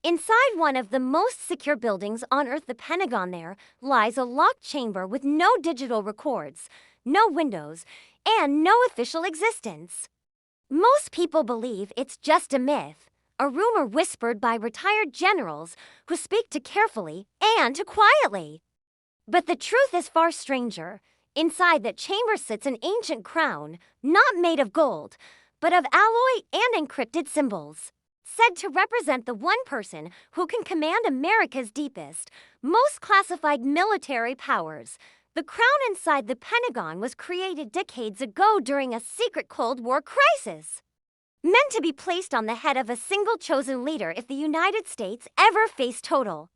Inside one of the most secure buildings on Earth, the Pentagon, there lies a locked chamber with no digital records, no windows, and no official existence. Most people believe it's just a myth, a rumor whispered by retired generals who speak too carefully and too quietly. But the truth is far stranger. Inside that chamber sits an ancient crown, not made of gold, but of alloy and encrypted symbols, said to represent the one person who can command America's deepest, most classified military powers. The crown inside the Pentagon was created decades ago during a secret Cold War crisis, meant to be placed on the head of a single chosen leader if the United States ever faced total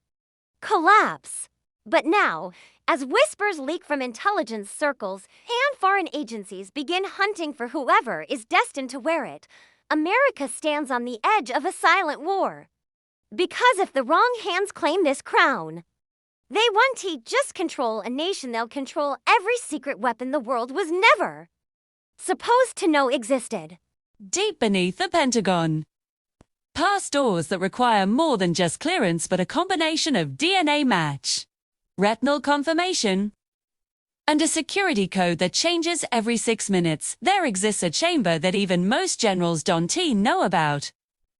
collapse. But now, as whispers leak from intelligence circles and foreign agencies begin hunting for whoever is destined to wear it, America stands on the edge of a silent war. Because if the wrong hands claim this crown, they won't just control a nation, they'll control every secret weapon the world was never supposed to know existed. Deep beneath the Pentagon. Past doors that require more than just clearance but a combination of DNA match, retinal confirmation, and a security code that changes every 6 minutes, there exists a chamber that even most generals don't know about.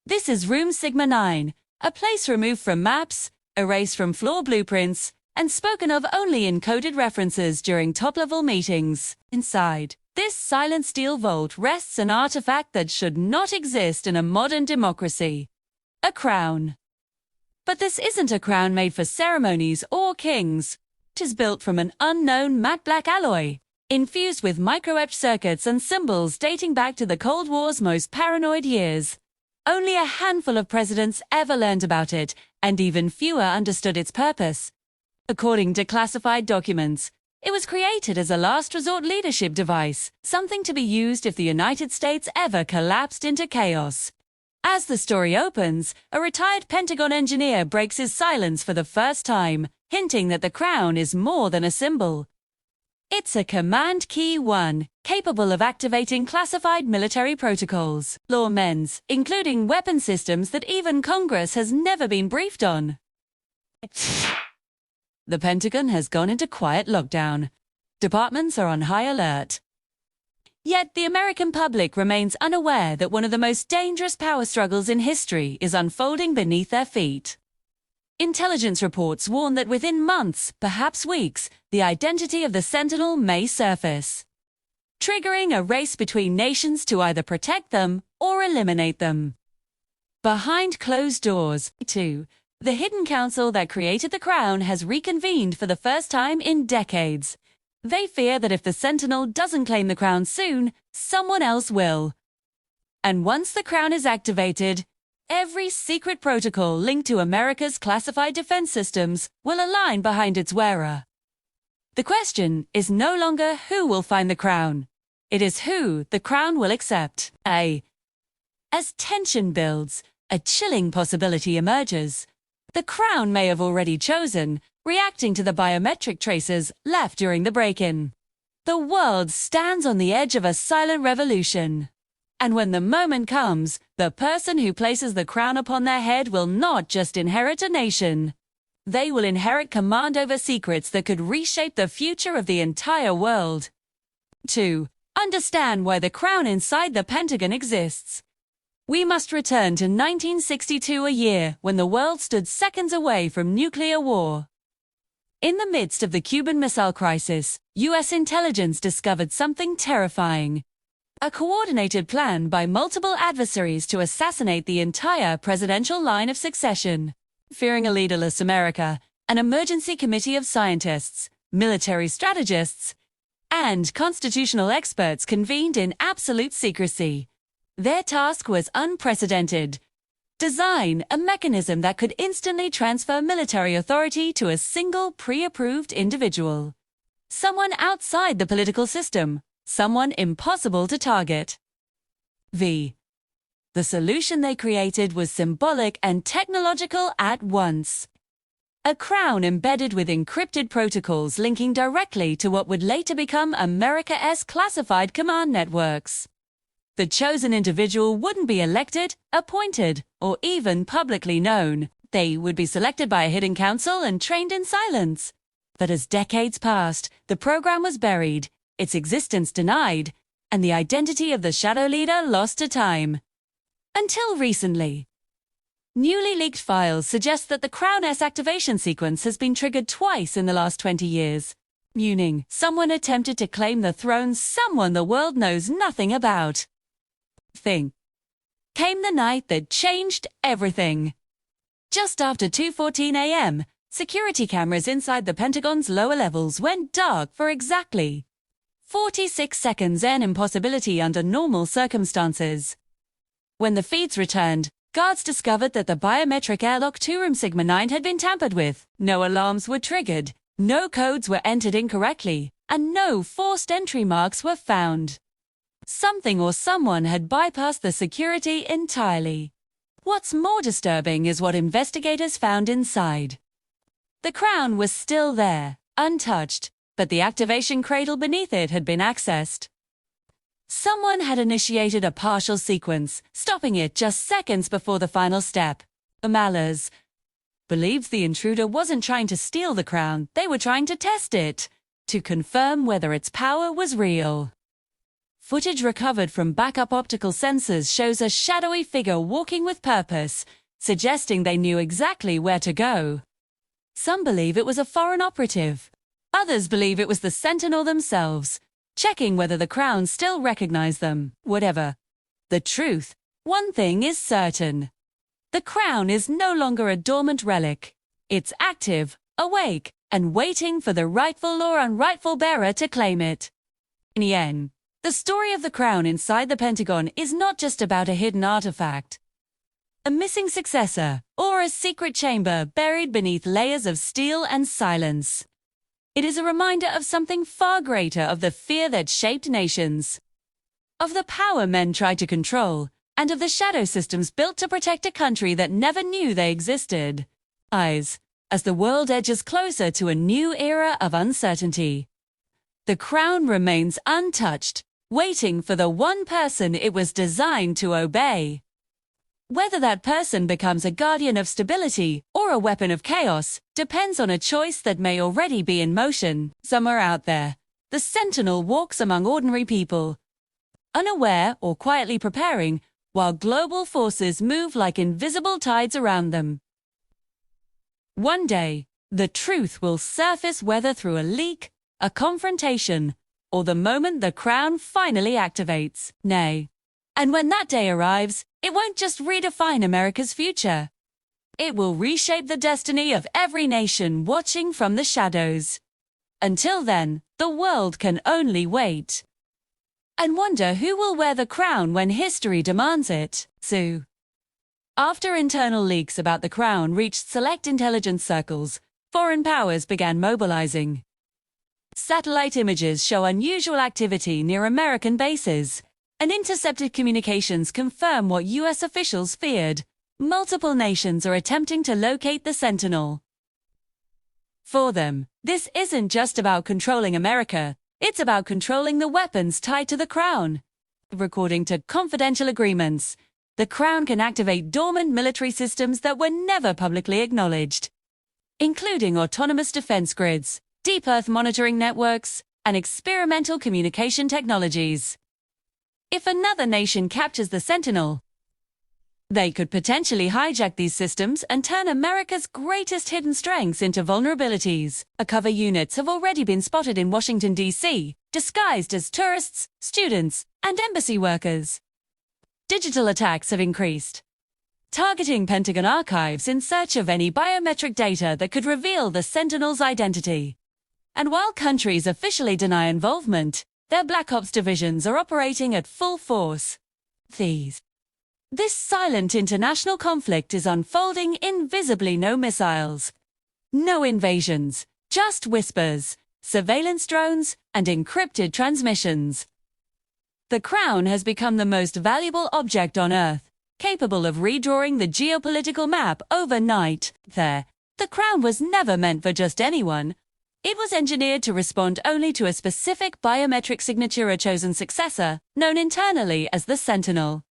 This is Room Sigma 9, a place removed from maps, erased from floor blueprints, and spoken of only in coded references during top-level meetings. Inside this silent steel vault rests an artifact that should not exist in a modern democracy: a crown. But this isn't a crown made for ceremonies or kings. It is built from an unknown matte black alloy, infused with micro-etched circuits and symbols dating back to the Cold War's most paranoid years. Only a handful of presidents ever learned about it, and even fewer understood its purpose. According to classified documents, it was created as a last resort leadership device, something to be used if the United States ever collapsed into chaos. As the story opens, a retired Pentagon engineer breaks his silence for the first time, hinting that the crown is more than a symbol. It's a Command Key 1, capable of activating classified military protocols, lawmen's, including weapon systems that even Congress has never been briefed on. The Pentagon has gone into quiet lockdown. Departments are on high alert. Yet the American public remains unaware that one of the most dangerous power struggles in history is unfolding beneath their feet. Intelligence reports warn that within months, perhaps weeks, the identity of the Sentinel may surface, triggering a race between nations to either protect them or eliminate them. Behind closed doors, too, the hidden council that created the crown has reconvened for the first time in decades. They fear that if the Sentinel doesn't claim the crown soon, someone else will. And once the crown is activated, every secret protocol linked to America's classified defense systems will align behind its wearer. The question is no longer who will find the crown. It is who the crown will accept. As tension builds, a chilling possibility emerges. The crown may have already chosen, reacting to the biometric traces left during the break-in. The world stands on the edge of a silent revolution. And when the moment comes, the person who places the crown upon their head will not just inherit a nation. They will inherit command over secrets that could reshape the future of the entire world. 2. Understand why the crown inside the Pentagon exists. We must return to 1962, a year when the world stood seconds away from nuclear war. In the midst of the Cuban Missile Crisis, U.S. intelligence discovered something terrifying: a coordinated plan by multiple adversaries to assassinate the entire presidential line of succession. Fearing a leaderless America, an emergency committee of scientists, military strategists, and constitutional experts convened in absolute secrecy. Their task was unprecedented: design a mechanism that could instantly transfer military authority to a single pre-approved individual. Someone outside the political system, someone impossible to target. The solution they created was symbolic and technological at once. A crown embedded with encrypted protocols linking directly to what would later become America's classified command networks. The chosen individual wouldn't be elected, appointed, or even publicly known. They would be selected by a hidden council and trained in silence. But as decades passed, the program was buried, its existence denied, and the identity of the shadow leader lost to time. Until recently. Newly leaked files suggest that the Crown S activation sequence has been triggered twice in the last 20 years, meaning someone attempted to claim the throne someone the world knows nothing about. Thing. Came the night that changed everything. Just after 2:14 a.m., security cameras inside the Pentagon's lower levels went dark for exactly 46 seconds, an impossibility under normal circumstances. When the feeds returned, guards discovered that the biometric airlock 2 room Sigma 9 had been tampered with. No alarms were triggered, no codes were entered incorrectly, and no forced entry marks were found. Something or someone had bypassed the security entirely. What's more disturbing is what investigators found inside. The Crown was still there, untouched, but the activation cradle beneath it had been accessed. Someone had initiated a partial sequence, stopping it just seconds before the final step. The Malers believed the intruder wasn't trying to steal the crown, they were trying to test it, to confirm whether its power was real. Footage recovered from backup optical sensors shows a shadowy figure walking with purpose, suggesting they knew exactly where to go. Some believe it was a foreign operative. Others believe it was the Sentinel themselves, checking whether the Crown still recognized them. Whatever the truth, one thing is certain. The Crown is no longer a dormant relic. It's active, awake, and waiting for the rightful or unrightful bearer to claim it. In the end, the story of the Crown inside the Pentagon is not just about a hidden artifact, a missing successor, or a secret chamber buried beneath layers of steel and silence. It is a reminder of something far greater, of the fear that shaped nations, of the power men tried to control, and of the shadow systems built to protect a country that never knew they existed. As the world edges closer to a new era of uncertainty, the Crown remains untouched, waiting for the one person it was designed to obey. Whether that person becomes a guardian of stability or a weapon of chaos depends on a choice that may already be in motion. Somewhere out there, the Sentinel walks among ordinary people, unaware or quietly preparing, while global forces move like invisible tides around them. One day, the truth will surface, whether through a leak, a confrontation, or the moment the Crown finally activates. Nay. And when that day arrives, it won't just redefine America's future. It will reshape the destiny of every nation watching from the shadows. Until then, the world can only wait and wonder who will wear the crown when history demands it. So, after internal leaks about the Crown reached select intelligence circles, foreign powers began mobilizing. Satellite images show unusual activity near American bases, and intercepted communications confirm what U.S. officials feared. Multiple nations are attempting to locate the Sentinel. For them, this isn't just about controlling America, it's about controlling the weapons tied to the Crown. According to confidential agreements, the Crown can activate dormant military systems that were never publicly acknowledged, including autonomous defense grids, deep Earth monitoring networks, and experimental communication technologies. If another nation captures the Sentinel, they could potentially hijack these systems and turn America's greatest hidden strengths into vulnerabilities. Undercover units have already been spotted in Washington, D.C., disguised as tourists, students, and embassy workers. Digital attacks have increased, targeting Pentagon archives in search of any biometric data that could reveal the Sentinel's identity. And while countries officially deny involvement, their Black Ops divisions are operating at full force. This silent international conflict is unfolding invisibly. No missiles, no invasions, just whispers, surveillance drones, and encrypted transmissions. The Crown has become the most valuable object on Earth, capable of redrawing the geopolitical map overnight. The Crown was never meant for just anyone. It was engineered to respond only to a specific biometric signature, a chosen successor, known internally as the Sentinel.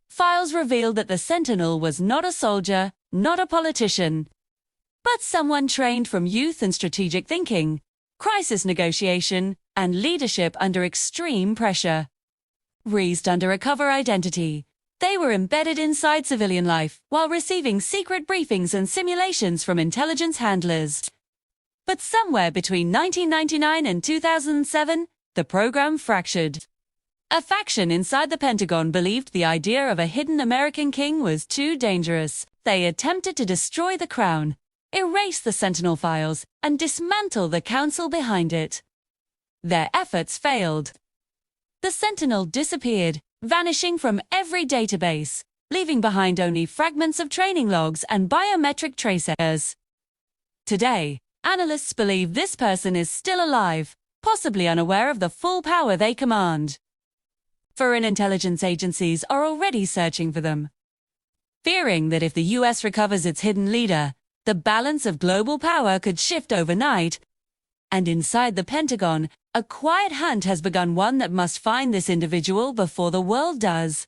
Files revealed that the Sentinel was not a soldier, not a politician, but someone trained from youth and strategic thinking, crisis negotiation, and leadership under extreme pressure. Raised under a cover identity, they were embedded inside civilian life while receiving secret briefings and simulations from intelligence handlers. But somewhere between 1999 and 2007, the program fractured. A faction inside the Pentagon believed the idea of a hidden American king was too dangerous. They attempted to destroy the crown, erase the Sentinel files, and dismantle the council behind it. Their efforts failed. The Sentinel disappeared, vanishing from every database, leaving behind only fragments of training logs and biometric tracers. Today, analysts believe this person is still alive, possibly unaware of the full power they command. Foreign intelligence agencies are already searching for them, fearing that if the US recovers its hidden leader, the balance of global power could shift overnight. And inside the Pentagon, a quiet hunt has begun, one that must find this individual before the world does.